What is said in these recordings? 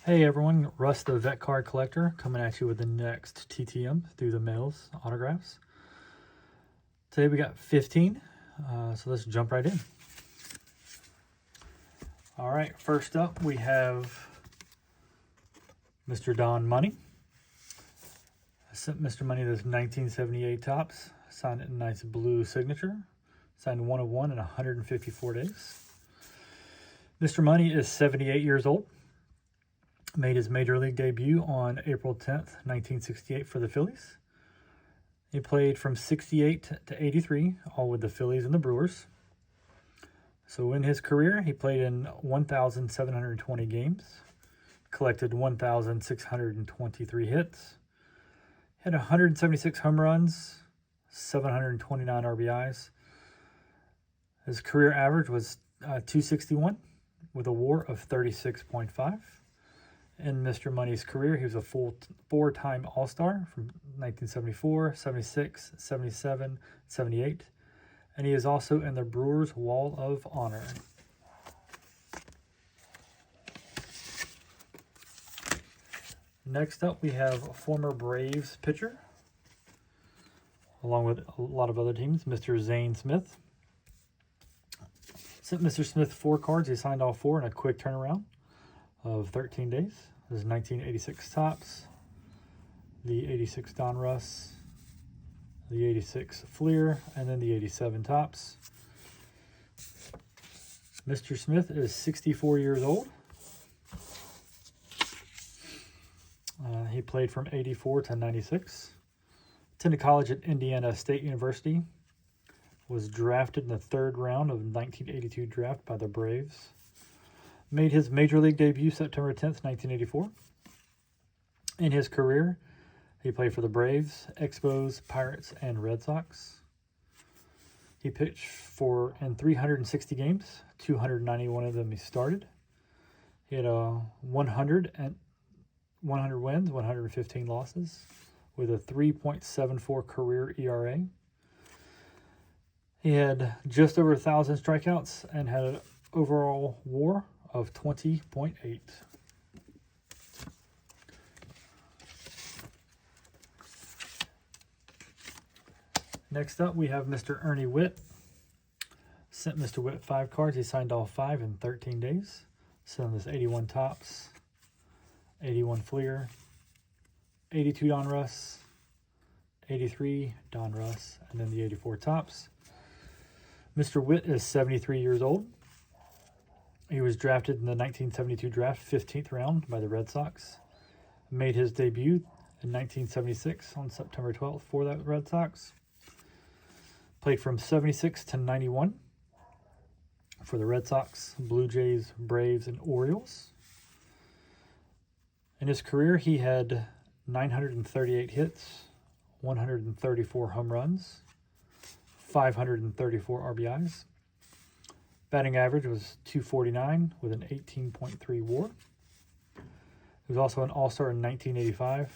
Hey everyone, Russ the Vet Card Collector coming at you with the next TTM through the mails autographs. Today we got 15, so let's jump right in. All right, first up we have Mr. Don Money. I sent Mr. Money this 1978 Topps, signed it in a nice blue signature, signed 1 of 1 in 154 days. Mr. Money is 78 years old. Made his major league debut on April 10th, 1968 for the Phillies. He played from 68 to 83, all with the Phillies and the Brewers. So in his career, he played in 1,720 games, collected 1,623 hits, had 176 home runs, 729 RBIs. His career average was 261 with a WAR of 36.5. In Mr. Money's career, he was a full four-time All-Star from 1974, 76, 77, 78, and he is also in the Brewers Wall of Honor. Next up, we have former Braves pitcher, along with a lot of other teams, Mr. Zane Smith. Sent Mr. Smith 4 cards. He signed all 4 in a quick turnaround of 13 days. This is 1986 Topps, the 86 Donruss, the 86 Fleer, and then the 87 Topps. Mr. Smith is 64 years old. He played from 84 to 96. Attended college at Indiana State University. Was drafted in the 3rd round of 1982 draft by the Braves. Made his major league debut September 10th, 1984. In his career, he played for the Braves, Expos, Pirates, and Red Sox. He pitched in 360 games, 291 of them he started. He had 100 wins, 115 losses, with a 3.74 career ERA. He had just over 1,000 strikeouts and had an overall WAR of 20.8. Next up, we have Mr. Ernie Witt. Sent Mr. Witt 5 cards. He signed all 5 in 13 days. Sent this 81 Topps, 81 Fleer, 82 Donruss, 83 Donruss, and then the 84 Topps. Mr. Witt is 73 years old. He was drafted in the 1972 draft, 15th round by the Red Sox. Made his debut in 1976 on September 12th for the Red Sox. Played from 76 to 91 for the Red Sox, Blue Jays, Braves, and Orioles. In his career, he had 938 hits, 134 home runs, 534 RBIs. Batting average was .249 with an 18.3 WAR. He was also an All-Star in 1985.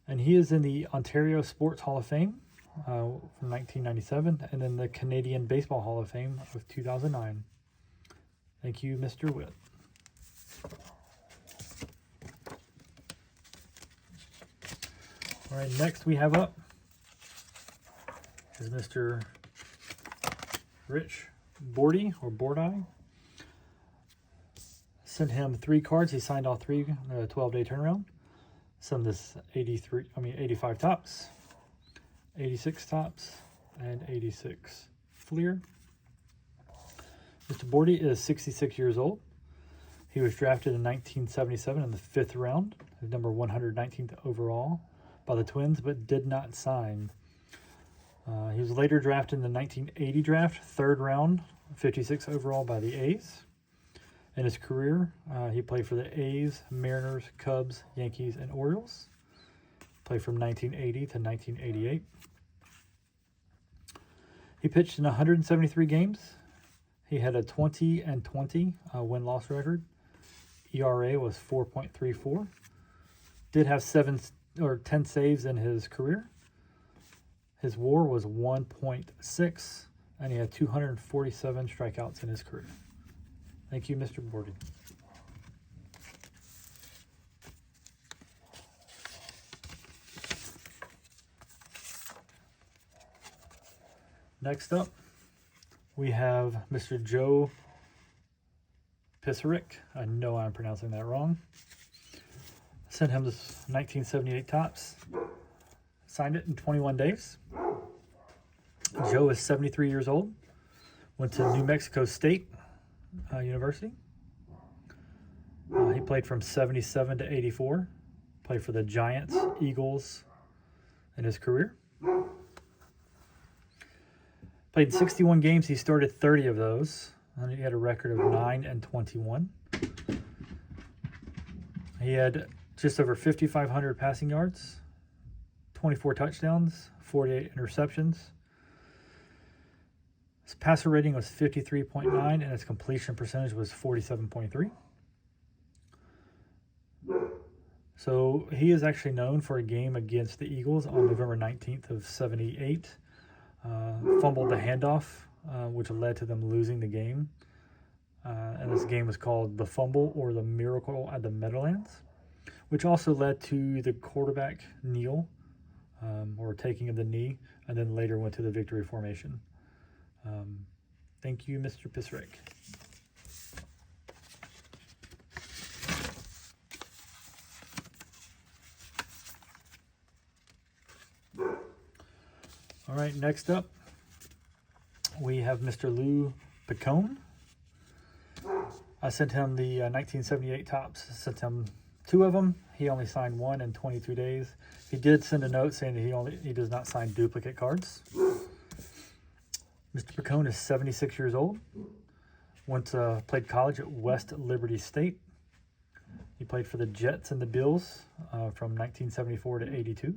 And he is in the Ontario Sports Hall of Fame from 1997, and then the Canadian Baseball Hall of Fame of 2009. Thank you, Mr. Witt. All right, next we have up is Mr. Rich Bordy or Bordy. Sent him 3 cards. He signed all 3 in a 12-day turnaround. Sent this 85 Topps, 86 Topps, and 86 Fleer. Mr. Bordy is 66 years old. He was drafted in 1977 in the 5th round, number 119th overall by the Twins, but did not sign. He was later drafted in the 1980 draft, 3rd round, 56 overall by the A's. In his career, he played for the A's, Mariners, Cubs, Yankees, and Orioles. Played from 1980 to 1988. He pitched in 173 games. He had a 20-20 win-loss record. ERA was 4.34. Did have 10 saves in his career. His WAR was 1.6, and he had 247 strikeouts in his career. Thank you, Mr. Bordy. Next up, we have Mr. Joe Pisarick. I know I'm pronouncing that wrong. Sent him this 1978 Topps. Signed it in 21 days. Joe is 73 years old. Went to New Mexico State University. He played from 77 to 84. Played for the Giants, Eagles in his career. Played 61 games. He started 30 of those. And he had a record of 9-21. He had just over 5,500 passing yards, 24 touchdowns, 48 interceptions. His passer rating was 53.9, and his completion percentage was 47.3. So he is actually known for a game against the Eagles on November 19th of 78. Fumbled the handoff, which led to them losing the game. And this game was called the Fumble or the Miracle at the Meadowlands, which also led to the quarterback kneel, or taking of the knee, and then later went to the victory formation. Thank you, Mr. Pisarick. All right, next up, we have Mr. Lou Picone. I sent him the 1978 Topps. I sent him 2 of them. He only signed 1 in 22 days. He did send a note saying that he does not sign duplicate cards. Mr. Picone is 76 years old. Played college at West Liberty State. He played for the Jets and the Bills from 1974 to 82.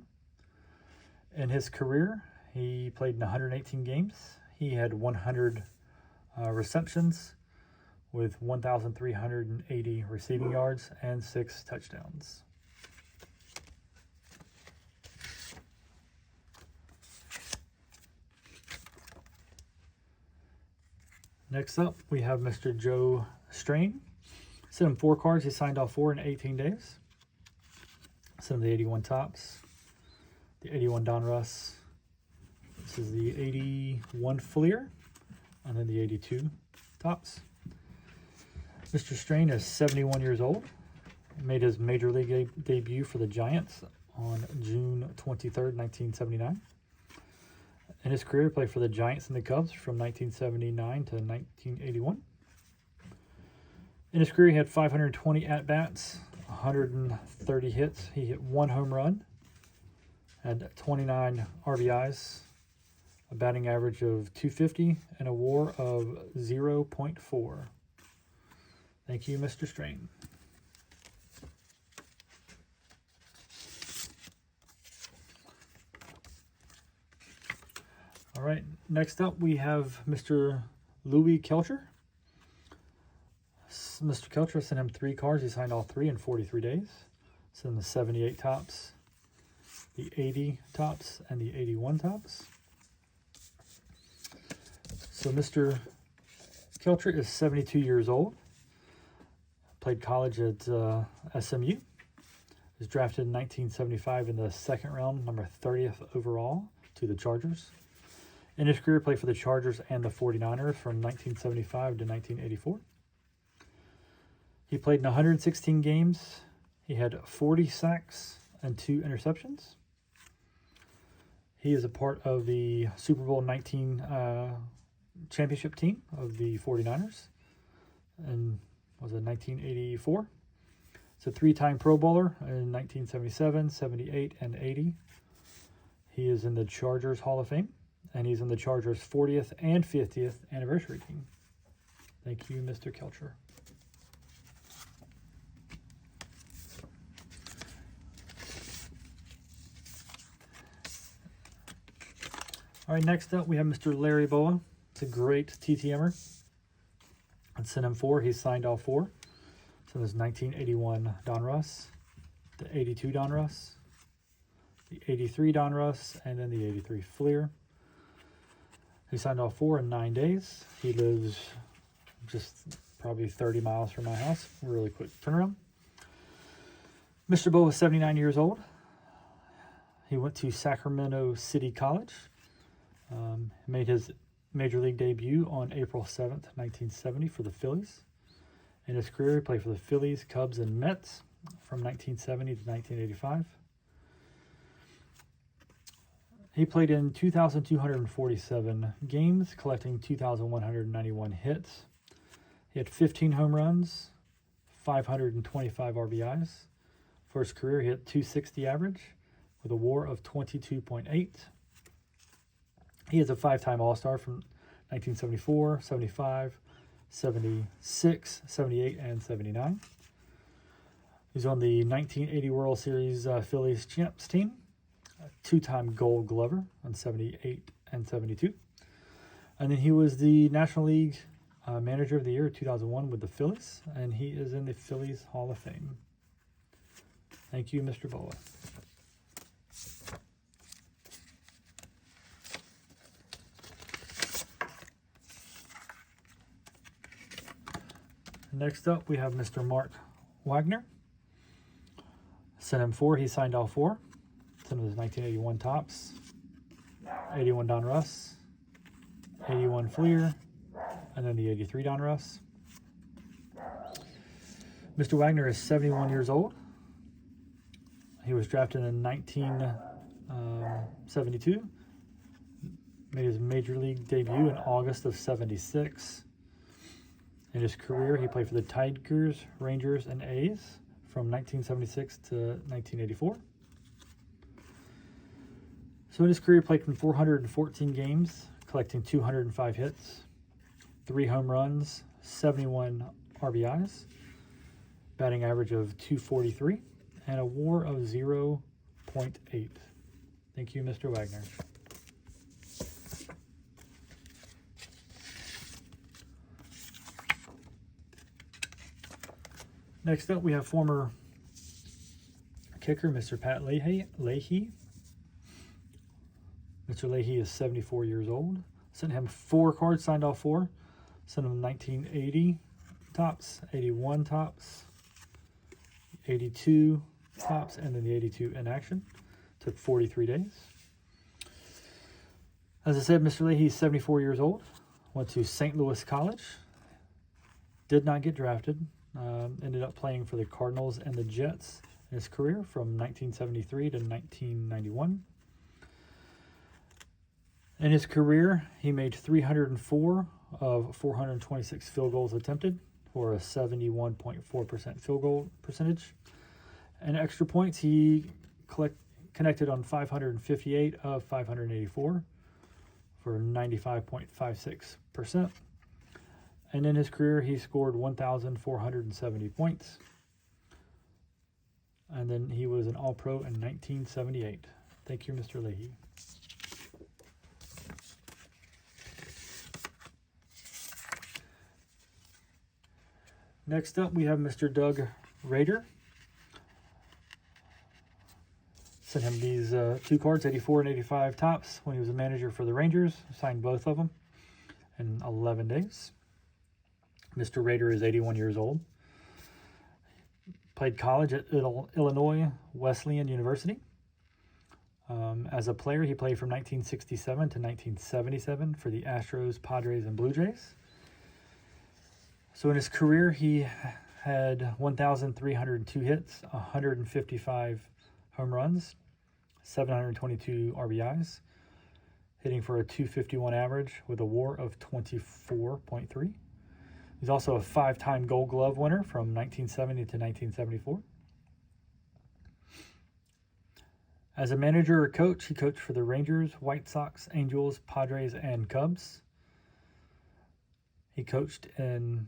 In his career, he played in 118 games. He had 100 receptions with 1,380 receiving yards and 6 touchdowns. Next up, we have Mr. Joe Strain. Sent him 4 cards. He signed all 4 in 18 days. Sent him the 81 Topps, the 81 Donruss. This is the 81 Fleer, and then the 82 Topps. Mr. Strain is 71 years old. He made his major league debut for the Giants on June 23rd, 1979. In his career, he played for the Giants and the Cubs from 1979 to 1981. In his career, he had 520 at-bats, 130 hits. He hit 1 home run, had 29 RBIs, a batting average of .250, and a WAR of 0.4. Thank you, Mr. Strain. All right, next up we have Mr. Louis Kelcher. Mr. Kelcher sent him 3 cards. He signed all 3 in 43 days. Sent him the 78 Topps, the 80 Topps, and the 81 Topps. So Mr. Kelcher is 72 years old. Played college at SMU. Was drafted in 1975 in the 2nd round, number 30th overall, to the Chargers. In his career, played for the Chargers and the 49ers from 1975 to 1984. He played in 116 games. He had 40 sacks and 2 interceptions. He is a part of the Super Bowl 19 championship team of the 49ers. And was it 1984? He's a 3-time Pro Bowler in 1977, 78, and 80. He is in the Chargers Hall of Fame. And he's in the Chargers' 40th and 50th anniversary team. Thank you, Mr. Kelcher. All right, next up we have Mr. Larry Boa. It's a great TTMer. I sent him 4. He signed all 4. So there's 1981 Donruss, the 82 Donruss, the 83 Donruss, and then the 83 Fleer. He signed all 4 in 9 days. He lives just probably 30 miles from my house. Really quick turnaround. Mr. Boa was 79 years old. He went to Sacramento City College Made his major league debut on April 7th, 1970 for the Phillies. In his career, he played for the Phillies, Cubs, and Mets from 1970 to 1985. He played in 2,247 games, collecting 2,191 hits. He had 15 home runs, 525 RBIs. For his career, he hit .260 average with a WAR of 22.8. He is a 5-time All-Star from 1974, 75, 76, 78, and 79. He's on the 1980 World Series Phillies champs team, a 2-time Gold Glover on 78 and 72. And then he was the National League Manager of the Year 2001 with the Phillies, and he is in the Phillies Hall of Fame. Thank you, Mr. Boa. Next up, we have Mr. Mark Wagner. Sent him 4. He signed all 4. Some of his 1981 tops. 81 Don Russ. 81 Fleer. And then the 83 Don Russ. Mr. Wagner is 71 years old. He was drafted in 1972. Made his major league debut in August of 76. In his career, he played for the Tigers, Rangers, and A's from 1976 to 1984. So in his career, he played in 414 games, collecting 205 hits, 3 home runs, 71 RBIs, batting average of .243, and a WAR of 0.8. Thank you, Mr. Wagner. Next up, we have former kicker, Mr. Pat Leahy. Mr. Leahy is 74 years old. Sent him 4 cards, signed all 4. Sent him 1980 tops, 81 tops, 82 tops, and then the 82 in action. Took 43 days. As I said, Mr. Leahy is 74 years old. Went to St. Louis College. Did not get drafted. Ended up playing for the Cardinals and the Jets in his career from 1973 to 1991. In his career, he made 304 of 426 field goals attempted for a 71.4% field goal percentage. And extra points, he connected on 558 of 584 for 95.56%. And in his career, he scored 1,470 points. And then he was an All-Pro in 1978. Thank you, Mr. Leahy. Next up, we have Mr. Doug Rader. Sent him these 2 cards, 84 and 85 tops, when he was a manager for the Rangers. Signed both of them in 11 days. Mr. Rader is 81 years old. Played college at Illinois Wesleyan University. As a player, he played from 1967 to 1977 for the Astros, Padres, and Blue Jays. So in his career, he had 1,302 hits, 155 home runs, 722 RBIs, hitting for a .251 average with a WAR of 24.3. He's also a 5-time Gold Glove winner from 1970 to 1974. As a manager or coach, he coached for the Rangers, White Sox, Angels, Padres, and Cubs. He coached in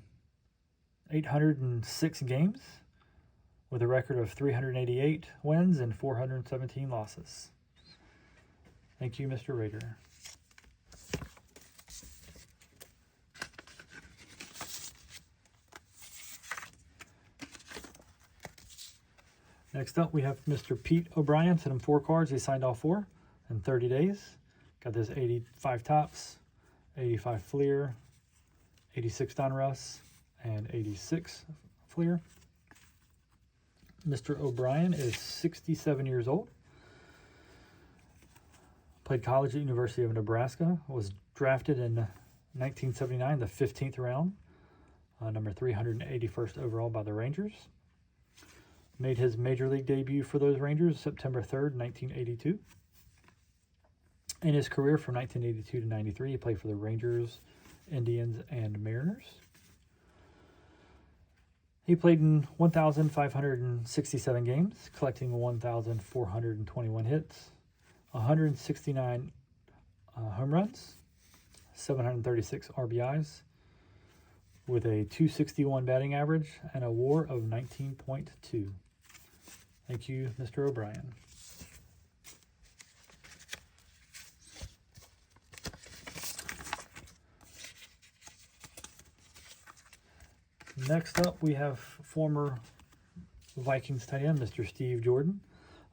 806 games with a record of 388 wins and 417 losses. Thank you, Mr. Rader. Next up, we have Mr. Pete O'Brien. Sent him 4 cards. He signed all 4 in 30 days. Got this 85 tops, 85 Fleer, 86 Don Russ, and 86 Fleer. Mr. O'Brien is 67 years old. Played college at University of Nebraska. Was drafted in 1979, the 15th round, number 381st overall by the Rangers. Made his major league debut for those Rangers September 3rd, 1982. In his career from 1982 to 93, he played for the Rangers, Indians, and Mariners. He played in 1,567 games, collecting 1,421 hits, 169 home runs, 736 RBIs, with a .261 batting average and a WAR of 19.2. Thank you, Mr. O'Brien. Next up, we have former Vikings tight end, Mr. Steve Jordan.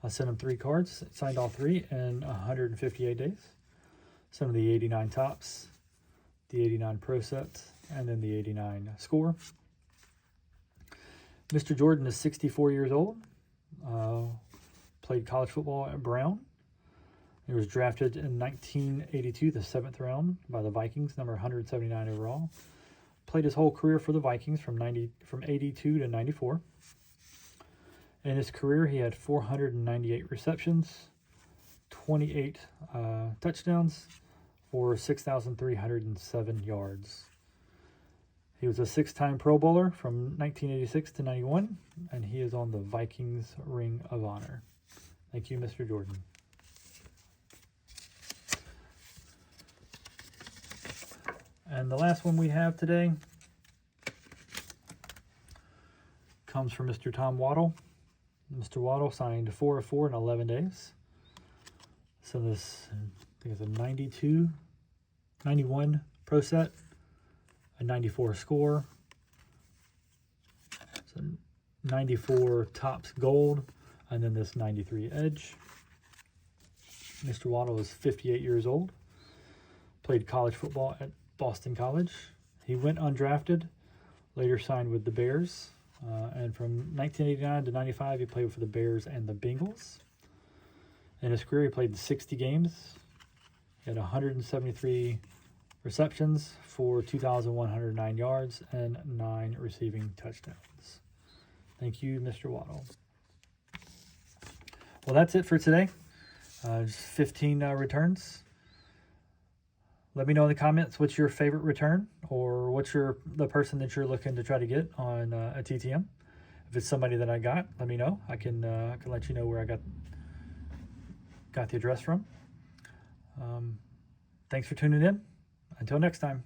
I sent him 3 cards, signed all 3 in 158 days. Some of the 89 tops, the 89 pro set, and then the 89 score. Mr. Jordan is 64 years old. Played college football at Brown. He was drafted in 1982, the 7th round by the Vikings, number 179 overall. Played his whole career for the Vikings from 82 to 94. In his career, he had 498 receptions, 28 touchdowns for 6,307 yards. He was a 6-time Pro Bowler from 1986 to 91, and he is on the Vikings Ring of Honor. Thank you, Mr. Jordan. And the last one we have today comes from Mr. Tom Waddle. Mr. Waddle signed 4 of 4 in 11 days. So this, I think it's a 91 pro set, a 94 score, so 94 tops gold, and then this 93 edge. Mr. Waddle is 58 years old. Played college football at Boston College. He went undrafted, later signed with the Bears, and from 1989 to 95 he played for the Bears and the Bengals. In his career he played 60 games. He had 173 receptions for 2,109 yards and 9 receiving touchdowns. Thank you, Mr. Waddle. Well, that's it for today. Just 15 returns. Let me know in the comments what's your favorite return, or what's the person that you're looking to try to get on a TTM. If it's somebody that I got, let me know. I can let you know where I got the address from. Thanks for tuning in. Until next time.